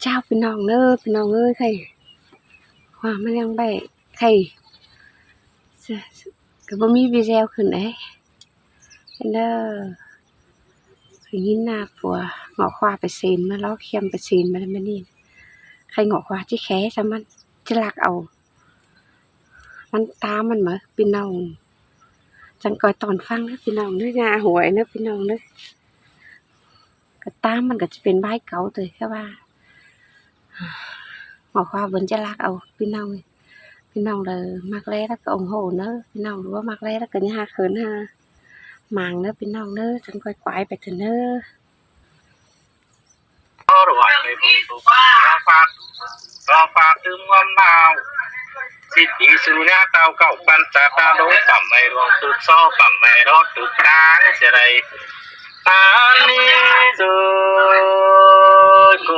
เจ้าพี่น้องเด้อพี่น้องเอ้ยใครว่ามันยังได้ใครก็บ่มีวีแววขึ้นเด้เด้อได้ยินหน้าผัวงอกควาไปซีนมาแล้วเคียมไปซีนมาแล้วมื้อนี้ใครงอกควาจิแขซะมันจะลักเอามันตามมันเหมอพี่น้องจังก่อยตอนฟังเด้อพี่น้องเด้องาหวยเด้อพี่น้องเด้อก็ตามมันก็จะเป็นใบเก่าเตยแค่ว่างอกควาเบิ่นจะลักเอาพี่น้องเลยมักแลแล้วก็องโหเด้อพี่น้องรู้ว่ามักแลแล้วก็ย่าเขินหาหมางเด้อพี่น้องเด้อจังก่อยกวายไปเถอะเด้อรอฝากถึงวันดาวสิทธิสุญญาเตาเก่าปันจะตาโดนต่ำไม่รวงสุดโซ่ต่ำไม่รอดทุกครั้งเสียใดอันนี้ดูโก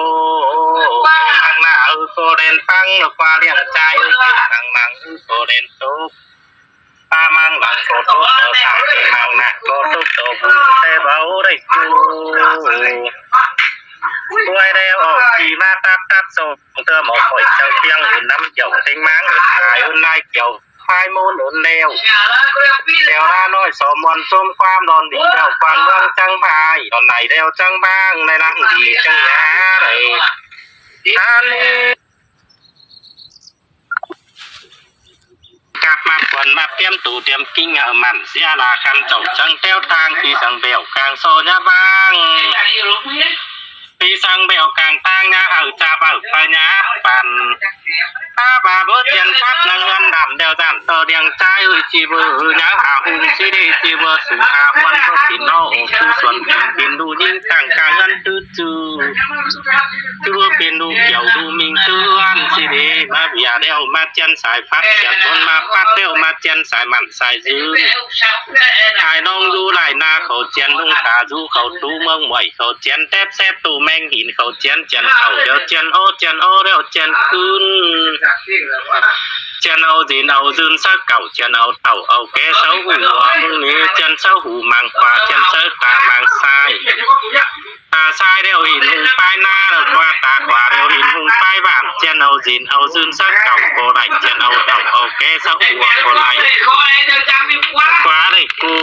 ทางหน้าโกเรนฟังกว่าเลี้ยงใจทางนังโกเรนตุกตามังหลังโกตุกตาทางหน้าโกตุกโตบุเตเบาได้กูด้วยเร็วขี่มาตัดส่งเธอหมอข่อยเจ้าเที่ยงหุ่นน้ำเกี่ยวเต็งมังขายหุ่นนายเกี่ยวไฟมูนหุ่นเร็วเดี๋ยวหน้าน้อยสมวันส้มความดอนดีเดียวความเมืองจังพายตอนไหนเดียวจังบ้างในรังดีจังหาเลยอันนี้กลับมาก่อนมาเตรียมตู่เตรียมกิ้งมันเสียลาคันเจ้าจังเต้วทางที่สังเบลกลางโซนบ้างที่สังเบลกลางตั้งนะจะเปิดปัญญาปันถ้าบาบุเทียนชัดนังเงินดำเดียวจันตัวเดียงใจจีบือนะหุ่นชีดีจีบือสูงวันก็ปินโน่คือส่วนปินดูยิ่งต่างกันเงินจือเป็นดูเกี่ยวดูมิงเตือนชีดีมาเบียเดียวมาเจนสายฟัดเสียจนมาฟัดเดียวมาเจนสายมันสายยืนชายน้องดูไหลนาเขาเจนทุ่งตาดูเขาดูเมืองไหวเขาเจนแทบแทบตูแมงหินเขาเจนเขาเดียวเจนโอเดียวเจนคืนเจนเอาดินเอาดืนซะเก่าเจนเอาเต่าเอาแกเสาหูมึงนี้เจนเสาหูมังขวาเจนเสาตามังซ้ายตาซ้ายเดียวหินหุงป้ายหน้าแล้วว่าตาขวาเดียวหินหุงป้ายบ้านเจนเอาดินเอาดืนซะเก่าโกไหลเจนเอาเต่าเอาแกเสาหูโกไหลขวาเลยกู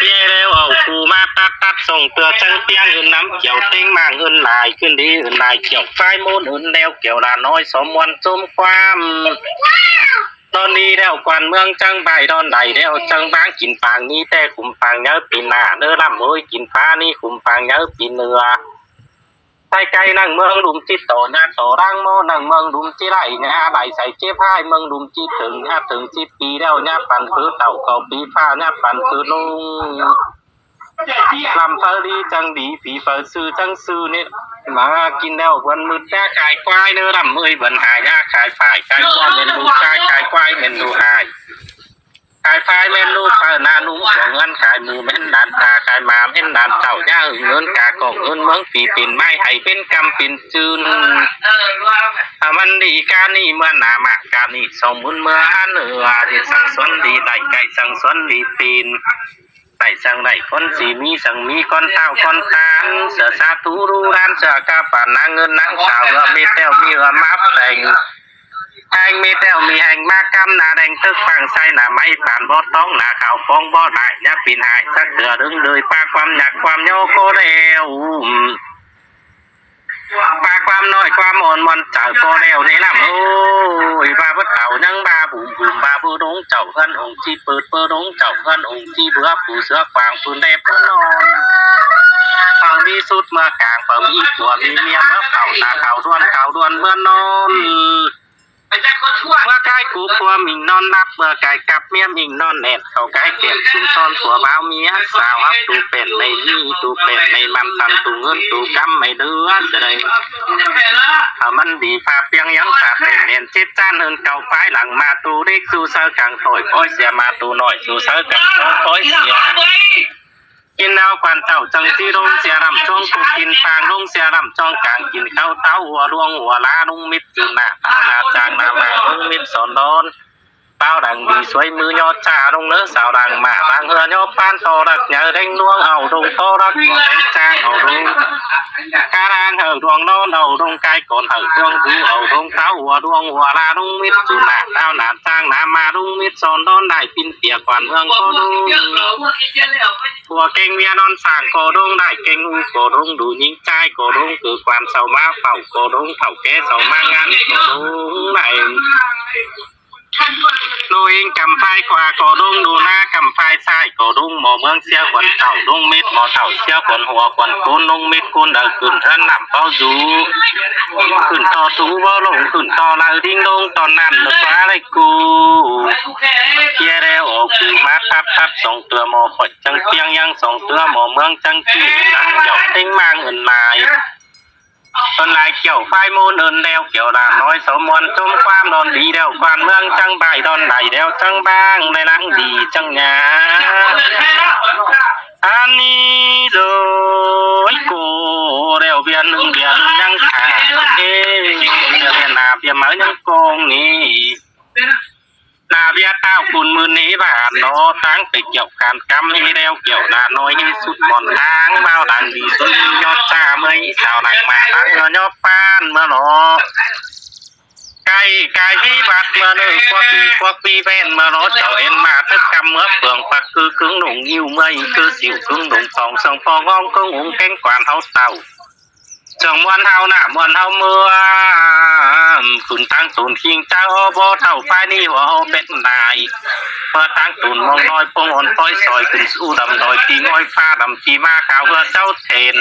เบี้ยเร็วเอากูมาตัดส่งตัวจังเตียงอื่นน้ำเกี่ยวเต็งมางอื่นลายขึ้นดีอื่นลายเกี่ยวไฟมูนอื่นเดียวเกี่ยวลาน้อยสมวันจมความตอนนี้เดียวกวนเมืองจังใบดอนไหลเดียวจังบ้างกินปางนี้แต่ขุมปางเนื้อปีหน้าเนื้อลำโอ้ยกินฟ้านี่ขุมปางเนื้อปีเนื้อใส่ไก่นั่งเมืองดุมจิตโตนะโตร่างโมนั่งเมืองดุมจิไรนะไหลใส่เจี๊ยบให้เมืองดุมจิถึง10 ปีแล้วเนี่ยปันคือเต่าเก่าปีฟ้าเนี่ยปันคือลุงลำเฟอรีจังดีผีเฟอซื้อจังซื้อเนี่ยมากินแล้ววันมืดแก่ขายควายเนื้อลำเอ้ยเบิ่นหายาขายฝ่ายขายควายเมนูขายควายเมนูหายขายฝ่ายเมนูเปิดนานุ่มหัวเงินขายมือเม่นดานตาขายมาเม่นดานเต่าย่าเงินกากองเงินเมืองปีปิ่นไม้ให้เป็นกำปิ่นจืนมันดีการนี่เมื่อหนามากการนี่สมมุนเมื่อเหนือที่สังสนดีได้ไก่สังสนดีปีนใส่สังได้คนสีมีสังมีคนเท่าคนทานเสือซาตูรูร้านเสือกาป่านนางเงินนางสาวเรือมีเต้วมีเรือมาแต่งแหงมีเต้วมีแหงมากำหนาแดงตึกฟังไส้หนาไม้ผ่านบ่ต้องหนาข่าวฟองบ่ได้ยักปินหายสักเดือดึงเลยปากความหนักความโยโกเร็วปากความน้อยความอ่อนมันเจ้าโกเร็วนี่ล่ะโอ้ยบาบ่เต่ายังบาบุ่มบาบูดงเจ้าเงินองค์ที่เปิดดงเจ้าเงินองค์ที่เบื่อผู้เสือฟางปืนได้พนอนเป่ามีสุดเมื่อกลางเป่ามีผัวมีเมียเมื่อเป่าตาเขาด้วนเมื่อนอนเมื่อไก่กูผัวมิงนอนนับเมื่อไก่กับเมียมิงนอนเน็ตเขาไก่เก็บชุมชนผัวบ้าเมียสาวอับตูเป็ดในนี่ตูเป็ดในมันตันตูเงินตูกำไม่เดือดเลยมันดีพาเปียงยังพาเป็นเห็นจิตจ้านเอินเก่าไฟหลังมาตูเด็กสู้เสือกลางถอยโอ้ยเสียมาตูหน่อยสู้เสือกลางโอ้ยเสียกินเอาควันเต่าจังที่ลงเสียรำช่วงกูกินฟางลงเสียรำช่องกลางกินข้าวเต้าหัวดวงหัวลาลุงมิดจุนาหน้าจางนามาลุงมิดสอนโดน bao đằng đi suối mưa nho trà đông nỡ xào đằng mà đang hừa nho pan to đặc nhớ đánh nuông hầu đông to đặc đánh trang hầu đông cá đang hầu đông non hầu đông cai còn hầu đông du hầu đông táo hùa đông hùa la đông mít chủ nạt tao nạt trang nà mà đông mít son đón đại pin tỉa quản hương có đông hùa kênh vía non sàng cổ đông đại kênh u cổ đông đủ những trai cổ đông cử quan sầu ma phẩu cổ đông phẩu kế sầu mang ngắn cổ đông này nuôi cầm phai quà cổ đông đủ na cầm phai sai cổ đông mò mương xe quần tàu đông mít mò tàu xe quần hùa quần côn đông mít côn đờ cửn thân nằm bao rú cửn to thú bao lồng cửn to là đinh đông to nằm được quá lại cù kia đeo ổ cư mát tháp tháp sòng tựa mò phật chân kiêng yang sòng tựa mò mương chân kỳ nằm dọc tinh mang ẩn lại tuần lại kiểu phai môn ơn đeo kiểu là nói số môn trông quan đòn đi đeo quan mương trăng bài đòn này đeo trăng bang này nắng đi trăng nhà anh đi rồi cô đeo biển nương biển nhăng thả đê biển nào biển mới nhăng con nè là bia tao cùn mưa ní và nó táng tịch kiểu càn căm hay đeo kiểu là nói như sút mòn tháng bao đàn đi tôi nhót xa mấy sao này mà tháng nhót pan mà nó cái hi bát mà nơi qua pi ven mà nó cháu em mà thức căm mướp phường và cứ cứng đụng nhiều mây cứ xỉu cứng đụng phòng sông phò ngon cứng uống cánh quản hậu tàu chẳng muốn hao nạ muốn hao mưa tụn tăng tụn khiên cháu bó thầu phai đi hoa bên này và tăng tụn mong nói phong hồn phôi sỏi tụn su đầm đồi tí ngôi pha đầm tí ma cào vừa cháu thèn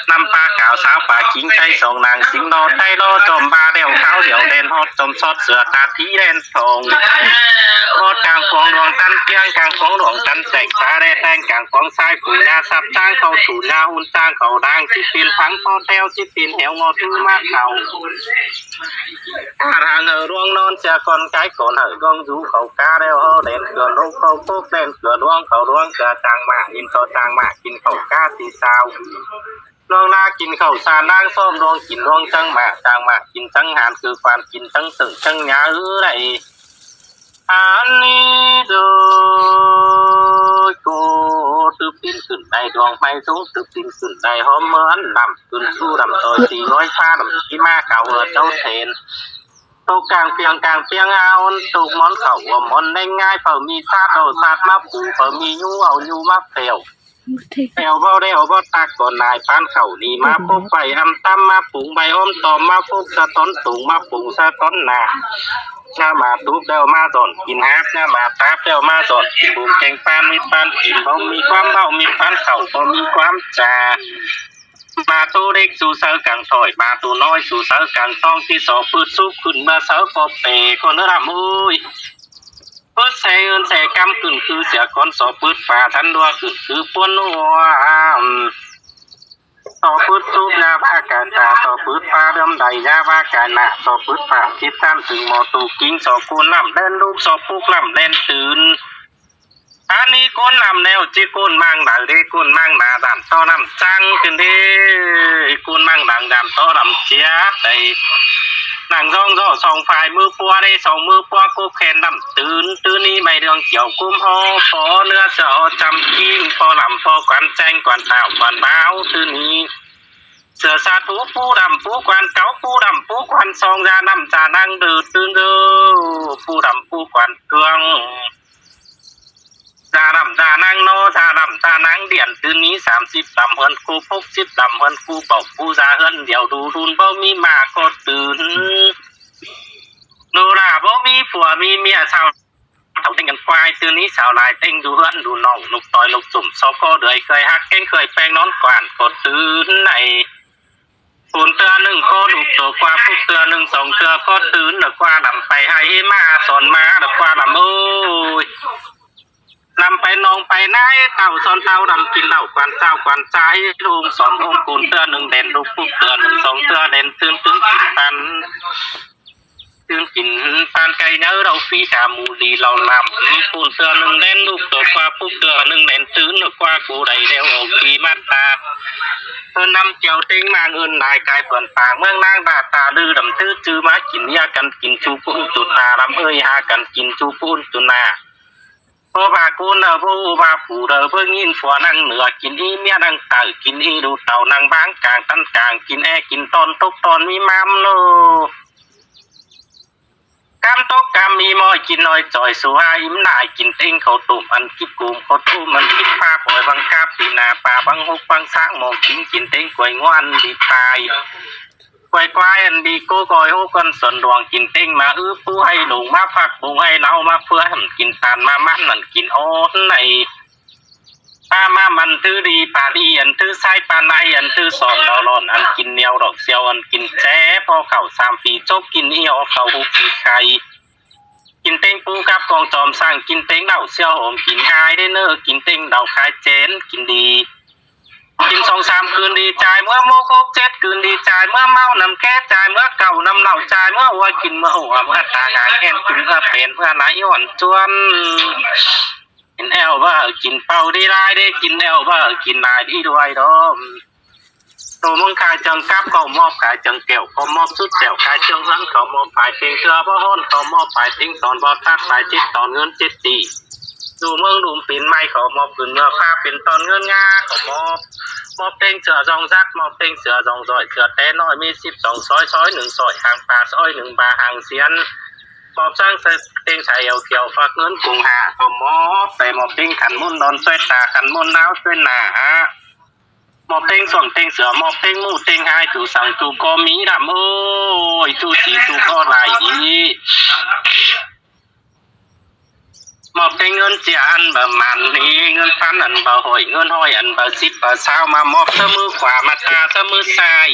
năm pha cào sao pha chính tay sòng nàng xính đo tay đo trồm ba đeo kháo điệu đen hót trồm sót sửa ta thí đen thòng hót càng quang luồng tan tiếng càng quang luồng tan chạy ta đe tan càng quang sai phủ nhà sắp trang khẩu thủ nhà hun trang khẩu đang chỉ tiền phắng to theo chỉ tiền héo ngọt thư mát khẩu hàng ở ruộng non cha con cái còn ở gong rú khẩu cá đeo hơ đèn cửa đông khẩu phúc đèn cửa ruộng cửa trang mạ in to trang mạ in khẩu cá thì sao ruộng na in khẩu sàn đang xôm ruộng in ruộng trang mạ in trang hàn cứ quan in trang từng trang nhà ư này anh đi rồi cô từ pin sườn đầy đoàn bay xuống từ pin sườn đầy hôm mưa anh làm sườn su làm rồi thì nói pha làm chi ma cào ở châu thèn tô càng phiền ao tục món khẩu và món đánh ngay phở mi sát đầu sát má phủ phở mi nhu má phèo phèo bao đeo bao tạc còn lại phan khẩu đi má phúc bảy âm tam má phủ bảy ôm tòm má phúc sa tón tùng má phủ sa tón nà nha mà túp đeo ma dọn kín hát nha mà táp đeo ma dọn bùm canh phan mi phan kín bông mi quam bạo mi phan khẩu bông mi quam trà mà tu đích su sơ càng thổi mà tu nói su sơ càng tongที่สอปืดซุกขึ้นมาเสาปอเปคนละมุ้ยปืดเสียนเสียกำขึ้นคือเสียคนสอปืดฝ่าทันดัวขึ้นคือปวนนัวต่อปืดซุกยาบ้ากาตาต่อปืดฟ้าเดิมใดยาบ้ากาหนาต่อปืดฝ่าคิดตามถึงหมอตูกิ้งสอกูนำเล่นลูกสอปุกนำเล่นตื่นอันนี้ก้นนำแนวจีก้นมังดังดีก้นมังหนาดำต่อนำจังขึ้นดีก้นมังดังดำต่อนำเชียไอ้หนังร่องก็สองฝ่ายมือปัวได้สองมือปัวกูแขนดำตื่นนี่ใบเรืองเกี่ยวกุ้มห่อพอเนื้อเสาจำกินพอลำพอควันแจ้งควันเต่าควันเบ้าตื่นนี้เสือซาทูปูดำปูควันเก้าปูดำปูควันซองยาดำจานั่งดื้อตื่นเด้อปูดำปูควันเครื่องจาดำจานั่งโนจาดำจานั่งเดียนคืนนี้30 ดำเฮินกู60 ดำเฮินกูบอกกูจาเฮินเดี๋ยวดูรุนบ่มีมาก็ตื่นดูล่ะบ่มีผัวมีเมียชาวเขาเต้นกันควายคืนนี้สาวลายเต้นดูเฮินดูน้องลูกต่อยลูกจุ่มซอกก็เดือยเคยฮักเก่งเคยแป้งนอนกวานก็ตื่นในปุ่นเตือหนึ่งก็ลูกตัวกว่าปุ๊บเตือหนึ่งสองเตือก็ตื่นเดือกว่าดำไปให้มาสอนมาเดือกว่าดำโอ้ยนำไปนองไปไหนเต่าซอนเต่าดำกินเหล่ากวนเจ้ากวนใจลุงสอนองค์กุลเตือหนึ่งเด่นลูกปุ๊บเตือหนึ่งสองเตือเด่นตื่นกินปันตื่นกินปันไก่เนื้อเราฝีดามูดีเราลำปุ่นเตือหนึ่งเด่นลูกตัวกว่าปุ๊บเตือหนึ่งเด่นตื่นเดือกว่ากูใดเดียวออกขีมาตา นำเกี่ยวติ้งมาเงินนายกายเปิดปากเมืองนางดาตาลือดำตื้อจื้อมากินยากันกินชูปุ้นจุตาลำหากันกินชูปุ้นจุนาพอบากูนผู้บาผู้เพิ่งยินฝัวนั่งเหนือกินอีเมียนั่งเต่ากินอีดูเต่านั่งบางกลางตั้นกลางกินกินตอนทุกตอนมีมัมโนกำตกกำมีมอยกินน้อยจ่อยสุหายิ้มนายกินเต็งเขาตุ่มอันคิดกุมเขาตุ้มมันคิดผ้าปล่อยบังกาปีนาป่าบังฮุกบังสร้างมองกินเต็งกวยงวนดีตายกวายอันดีโก้กอยฮุกันส่วนดวงกินเต็งมาผู้ให้หลงมาผักบุงให้เนามาเพื่อให้กินตานมามันนั่นกินโอ้ในมามันถือดีปาดีอันถือไส้ปาในอันถือสอนดาวร้อนอันกินเหนียวดอกเซียวอันกินแจ้พอเข่า3 ปีจบกินเอี่ยวเข่าหุบปีไข่กินเต็งปูกับกองจอมสร้างกินเต็งเดาเซียวหอมกินหายได้เนอกินเต็งเดาคายเจนกินดีกิน2-3 คืนดีใจเมื่อโมก7 คืนดีใจเมื่อเมานำแก้ใจเมื่อเก่านำเหล่าใจเมื่อวัวกินเมื่อหัวเมื่อตางานแอนกินเมื่อเป็นเมื่อไหลอ่อนจวนกินว่ากินเป่าได้ลายได้กินว่ากินลายดีด้วยดอมตัวมึงกายจังกับเขามอบกายจังเกี่ยวเขามอบสุดแถวกายจังสังเขามอบปลายเตียงเสือบ่ฮ้อนเขามอบปลายเตียงตอนบ่ตัดปลายจิตตอนเงิน7 ตีดูเมืองดูปีนไม้เขามอบปืนเงือผ้าเป็นตอนเงินงาเขามอบเตียงเสือจองซัดมอบเตียงเสือจองซอยเสือแต่น้อยมี12 ซอย1 ซอยหางปลาซอย1 บาหางเสียนมอบสร้างเตียงใส่เอาเกี่ยวฝากเงินกรุงหาเขามอบไปมอบเตียงขันมุ่นนอนช่วยตาขันมุ่นน้าวช่วยหนามอบเต็งส่วนเต็งเสือมอบเต็งมู่เต็งหายถูสั่งถูก็มีดำโอ้ยถูสีถูก็ไหลมอบเต็งเงินเจียอันบะมันนี่เงินพันอันบะหอยเงินห้อยอันบะ10 บะ20มามอบเสมือขวามาตาเสมือซ้าย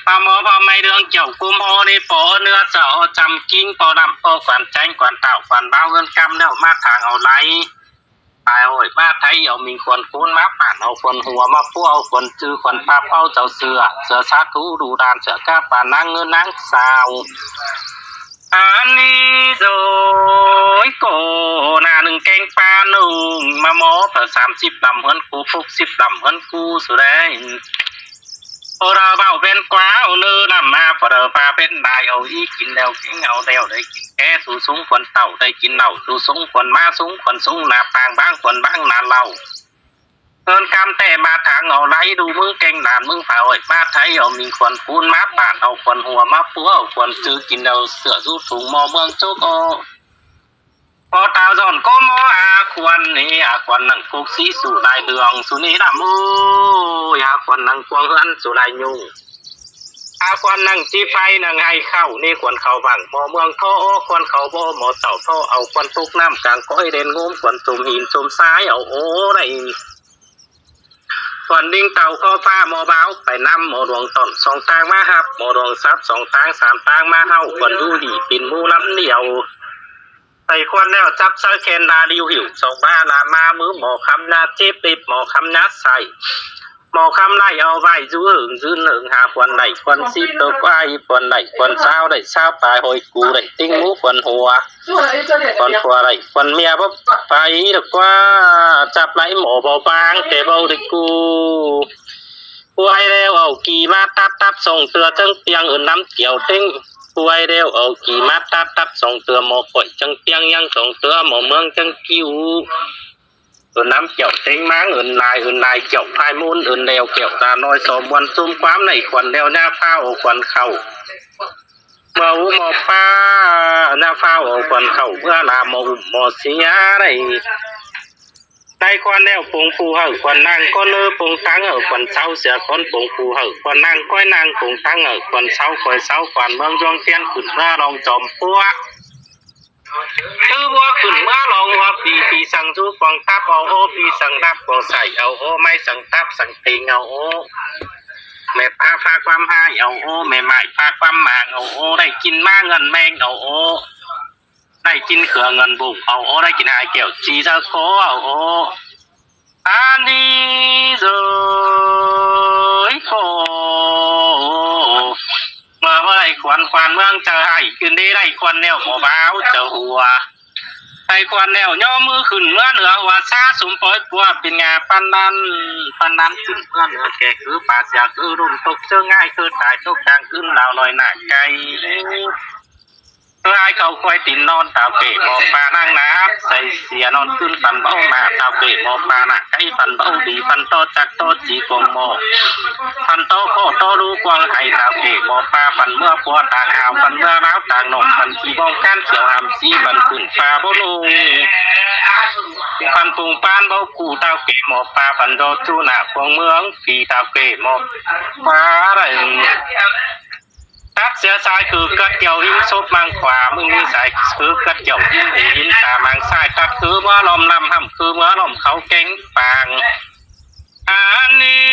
พอหมอพอไม่เรื่องเจ้ากุมโฮนี่ปอเนื้อเจ้าจำกิ้งปอดำปอฝันแจ้งกวนเต่าฝันเบาเงินกำแล้วมาทางเอาไหลตายโอ้ยบ้าไทยเอามีคนคุ้นมาป่านเอาคนหัวมาพวกเอาคนจื้อคนป้าเป้าเจ้าเสือซาทูดูดานเสือก้าป่านนั่งเงินนั่งสาวอันนี้โดยโกนาหนึ่งแกงปลาหนึ่งมาโมเผื่อ30 ลำเฮิรนกู60 ลำเฮิรนกูสุดเลยพอเราเบาเป็นกว้าวเนื้อนำมาพอเราปลาเป็นได้เอาอีกินแล้วกินเอาแล้วได้กินแก่สูสูงคนเต่าได้กินเหล่าสูสูงคนมาสูงคนสูงหนาปางบ้างคนบ้างหนาเหล่าเงินกำแต่มาทางเอาไรดูมึงเก่งด่านมึงเผาไอ้มาไทยเอามีคนพูนมาป่านเอาคนหัวมาปัวเอาคนซื้อกินเอาเสือสู้สูงมอเมืองโจกพอตาจอนก็มอควรนี่ควรนั่งกุกสีสู่ลายเดืองสุนีดำมูควรนั่งกวงอันสู่ลายยุงควรนั่งจีไฟนั่งให้เข้านี่ควรเข้าบังมอเมืองโทควรเข้าบ่หมอเต่าโทเอาควรทุกน้ำกลางก้อยเด่นงมควรตุ่มหินตุ่มซ้ายเอาโอ้ไรควรดิ้งเต่าข้อฟ้าหมอเบาไปน้ำหมอดวงต้น2 ทางมาหับหมอดวงซับ2 ทาง3 ทางมาเฮาควรดูดีปิ่นมูน้ำเดียวใส่ควันแล้วจับเสื้อแขนดาดิวหิว2 บ้าลามามือหมอคำนาเจ็บติดหมอคำนัดใส่หมอคำไล่เอาไว้ยื้อหนึ่งหาควันไหนควันซีตัวไอ้ควันไหนควันเช้าได้เช้าปลายหอยกูได้ติ้งมูควันหัวควันหัวไรควันเมียบ่ไปหรือว่าจับไหลหมอเบาบางแต่เบาได้กูป่วยแล้วเอากี่มาตัดส่งเตือจังเตียงน้ำเกี่ยวติ้งป่วยแล้วเอากี่มาตัดส่งเตือหมอข่อยจังเตียงยังส่งเตือหมอเมืองจังกิ้วน้ำเกี่ยวเต็งม้างลายเกี่ยวพายมูลแนวเกี่ยวตาน้อยสมวันซุ่มความในควันแนวหน้าเฝ้าควันเข่าเมื่อหมอป้าหน้าเฝ้าควันเข่าเมื่อลาหมอเสียได้ควันแนวปงฟูเหอควันนั่งก็เลือปงตั้งควันเช้าเสียคนปงฟูเหอควันนั่งก้อยนั่งปงตั้งควันเช้าคอยเช้าควันเมืองจวงเทียนขุดหน้าลองจอมปัวคือบัวขึ้นเมื่อลองว่าปีสังจูฟองทับเอาโอปีสังทับฟองใส่เอาโอไม่สังทับสังติงเอาโอแม่พาพาความหายเอาโอแม่ใหม่พาความหมางเอาโอได้กินมาเงินแมงเอาโอได้กินเขือเงินบุกเอาโอได้กินหายเกี่ยวจีจะโคเอาโออันนี้เลยโคเมื่อไรควันเมืองจะให้ขึ้นได้ควันแนวหมอบ้าจะหัว ไอ้ควันแนวย่อมือขึ้นเมื่อเหนือว่าซาสุมปอยปัวเป็นงาปันนั้นขึ้นเมื่อเหนือแกคือป่าเสียคือรุ่มตกเชื่อง่ายคือตายตกกลางขึ้นดาวลอยหน้าไกลเพื่อให้เขาคอยตินนอนตาเกะบอกปลานั่งนับใส่เสียนอนขึ้นฟันเบ้ามาตาเกะบอกปลาหนักไอ้ฟันเบ้าดีฟันโตจักโตจีกวงโมฟันโตโคโตรู้กวางไห้ตาเกะบอกปลาฟันเมื่อปัวต่างหาวฟันเมื่อร้าวต่างหนกฟันขี้บ้องก้านเขียวหามซีฟันขึ้นปลาบ่ลุงฟันปุงปานเบ้ากูตาเกะหมอปลาฟันโดจูหน้าพวงเมืองฝีตาเกะหมอปลาอะไรตัดเสียสายคือกัดเกี่ยวหิ้งซบมังขวามึงมีสายคือกัดเกี่ยวหิ้งหิ้งตามังสายตัดคือเมื่อลมนำห้ำคือเมื่อลมเขาเก่งปางอันนี้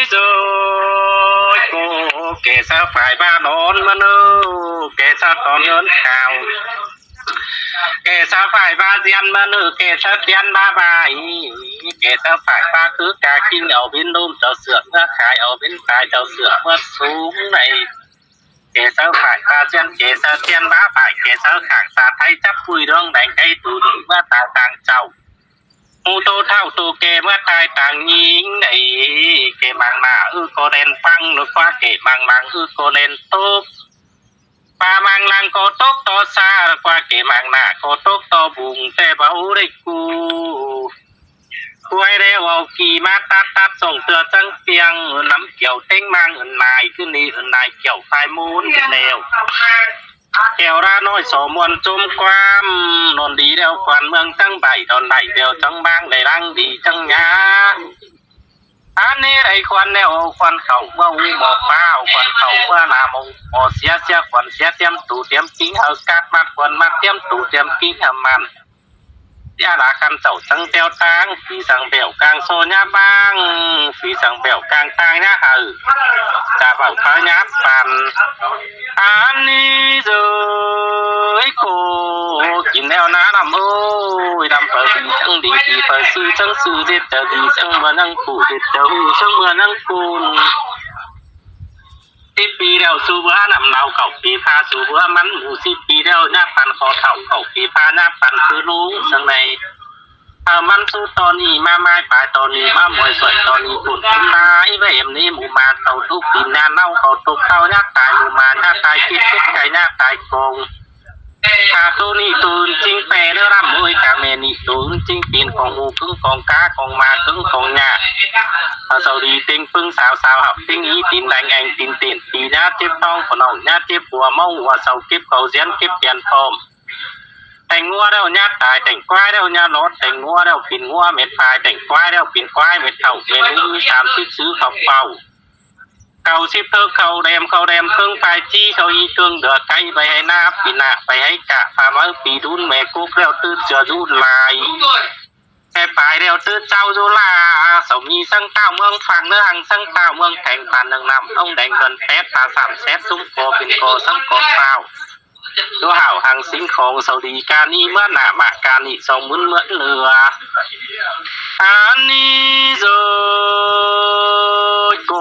โจโกเกษาฝ่ายบ้านนมาเนอเกษาตอนเงินข่าวเกษาฝ่ายบ้านเรียนมาเนอเกษาเรียนบ้าใบเกษาฝ่ายบ้าคือกากินเอาบินลุ่มเจ้าเสือเมื่อขายเอาบินขายเจ้าเสือเมื่อสูงในเกษาฝ่ายตาเจียนเกษาเจียนบ้าฝ่ายเกษาข่างตาไทยจับปุยร้องแดงไก่ตูนเมื่อตาต่างเจ้ามูโตเท่าตูเกเมื่อตายต่างยิงในเกมังนาโกเรนฟังหรือว่าเกมังลังโกเรนตุกปามังลังโกตกโตซาหรือว่าเกมังนาโกตกโตบุงแต่เบาได้กูคุยเร็วเอากี่มาตัดส่งเตือจังเปียงน้ำเกี่ยวเต้งมังนายขึ้นนี่นายเกี่ยวไฟมูนเร็วแก้วราน้อยสมวนจุ่มความนนดีเดียวควันเมืองจังใบตอนใดเดียวจังบางได้รังดีจังยาอันนี้ไอ้ควันแนวควันเข่าเมื่อหูหมอกเปล่าควันเข่าเมื่อนามงหมอเสียควันเสียเตรียมตู่เตรียมกิ้งเอากาดมัดควันมัดเตรียมตู่เตรียมกิ้งทำมันยาลาคันเจ้าจังเตียวตางฝีสังเบลกลางโซนยาบางฝีสังเบลกลางตางยาจะเบาพายับปันอันนี้เจอโคกินแล้วนะดำโอ้ยดำเปิดดีจังดีดีเปิดซื้อจังซื้อเด็ดเจอดีจังเมื่อนั่งขู่เด็ดเจอจังเมื่อนั่งคูนสิปีเดียวสูบว่าน้ำเนาเก่าปีพาสูบว่ามันหมู10 ปีเดียวหน้าปันคอเข่าปีพาหน้าปันคือลุงจังในมันสู้ตอนนี้มาไม้ปลายตอนนี้มามวยสวยตอนนี้ปุ่นขึ้นนายเวมนี้หมูมาเต่าทุกปีหน้าเน่าเขาตกเต่าหน้าตายหมูมาหน้าตายคิดทุกไก่หน้าตายโกงตัวนี้ตูนจริงแปรเนื้อรำมวยกาเมนี่ตูนจริงปีนของหูครึ่งของกาของมาครึ่งของหน้าสาวดีเต็งปึ้งสาวหับเต็งอีตีนแดงแองตีนตีนปีหน้าเจ็บต้องขนมหน้าเจ็บหัวเมาหัวเสาเก็บเขาเสียนเก็บเปลี่ยนพร้อมแต่งงัวแล้วเนี่ยตายแต่งควายแล้วเนี่ยรถแต่งงัวแล้วปิ่นงัวเม็ดพายแต่งควายแล้วปิ่นควายเม็ดเข่าเมนู30ซื้อเขาเป่าเก่า10เธอเขาแรมเครื่องไฟจี้เขาอีเครื่องเดือดไก่ไปให้หน้าปีหน้าไปให้กะพามาปีดุนแม่กุ๊กแล้วตื้อเสือดุนลายแค่ปลายแล้วตื้อเจ้าจุฬาสมีสังเต้าเมืองฝั่งเนื้อหังสังเต้าเมืองแข่งผ่าน1 นำต้องแดงเงินแปดตา3แสนซุ้มโกเป็นโกสังโกเต้าตัวห่าวหังสิงของสาวดีการนี้เมื่อหน้ามาการนี้ส่งมุนเหมือนเรืออันนี้โจโก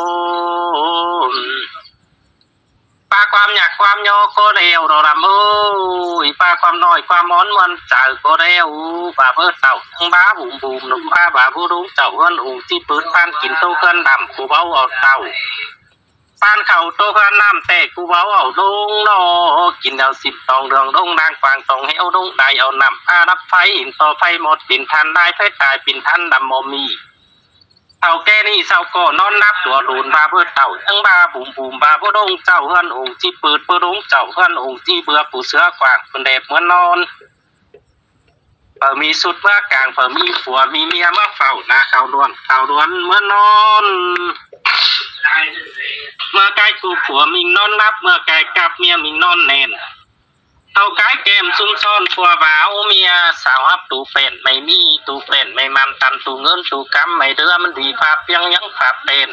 ปลาความอยากความโยโกเร็วเราลำปลาความน้อยความม้อนมันจ่าโกเร็วปลาเพื่อเต่าทั้งบ้าบุ่มหนุ่มปลาบ้าผู้รู้เจ้าเงินหูที่ปืนพันกินโตเกินดำกูเบาเอาเต่าปานเข่าโตเกินน้ำแต่กูเบาเอาดงนอกินเอา10 ตองเรืองดงนางกวางตองให้เอาดงได้เอาน้ำอารับไฟอินต่อไฟหมดปิ่นทันได้ไฟตายปิ่นทันดำมมีเต่าแก่นี่เศร้าก่อนอนนับตัวรูนบาเพื่อเต่าทั้งบาบุ่มบาผู้ดงเจ้าเงินองค์ที่ปืดผู้ดงเจ้าเงินองค์ที่เบื่อผู้เสือกวางคนเด็บเหมือนนอนมีสุดเมื่อกลางมีผัวมีเมียเมื่อเฝ้านาข่าวล้วนเมื่อนอนเมื่อไก่กูผัวมิงนอนนับเมื่อไก่กับเมียมิงนอนเน่นเท่าไก่เกมซุ่มซ่อนผัวบ่าวเมียสาวฮับตูเป็นไม่มีตูเป็นไม่มันตันตูเงินตูกำไม่เดือมันดีภาพยังภาพเป็น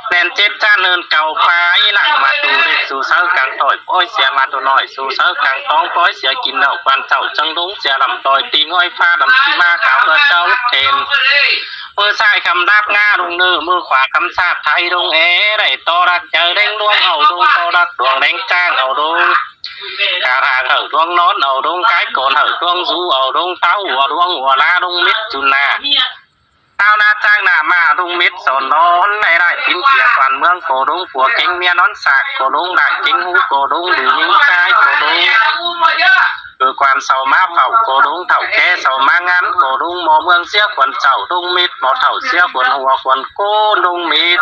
แน่นเจ็บจ้าเนินเก่าฟ้าหลังมาตูเด็กสู่เสือกลางต่อยป้อยเสียมาตัวน้อยสู่เสือกลางท้องป้อยเสียกินเหล้าควันเจ้าจังลุงเสียลำต่อยตีง่อยฟ้าลำที่มาขาวเพื่อเจ้าเทนมือซ้ายคำดับง่าลงเนื้อมือขวาคำซาบไทยลงได้ต่อรักเจอเด้งดวงเอาดวงต่อรักดวงแดงจ้างเอาดวง cả hàng ở đuông nón ở đuông cái cồn ở đuông du ở đuông táo ở đuông ở la đuông mít chun na tao na trang na ma đuông mít sồn nón này lại tin kia toàn mương cổ đuông của kinh mía nón sạc cổ đuông đại kinh hú cổ đuông đủ những cái cổ đuông cơ quan sầu má phẩu cổ đuông thảo kê sầu má ngắn cổ đuông mò mương xía quần chảo đuông mít mò thảo xía quần hùa quần cô đuông mít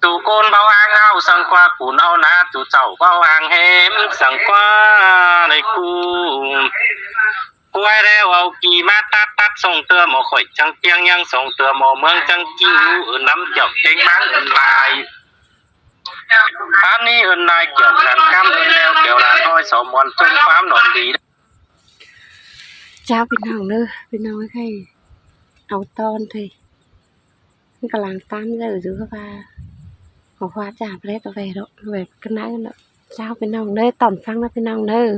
tụ côn bao ang ao sang qua củ nâu na tụ chậu bao ang hém sang qua này cu ai đeo ao kỳ ma tát tát sông tưa mò khỏi trăng tiếng nhang sông tưa mò mương trăng chiu ở nắm chậu tiếng máng ẩn lại anh đi ẩn lại kiểu cản cam ẩn leo kiểu là thôi sầu mòn chung phám nổi tí เจ้าพี่น้องเด้อพี่น้องให้เอาตอนเถอะมันกำลังตามเด้ออยู่ก็ว่าขอความจากไปได้ตัวไปแล้วแบบกันนั้นเนาะเจ้าพี่น้องเด้อต่อมฟังนะพี่น้องเด้อ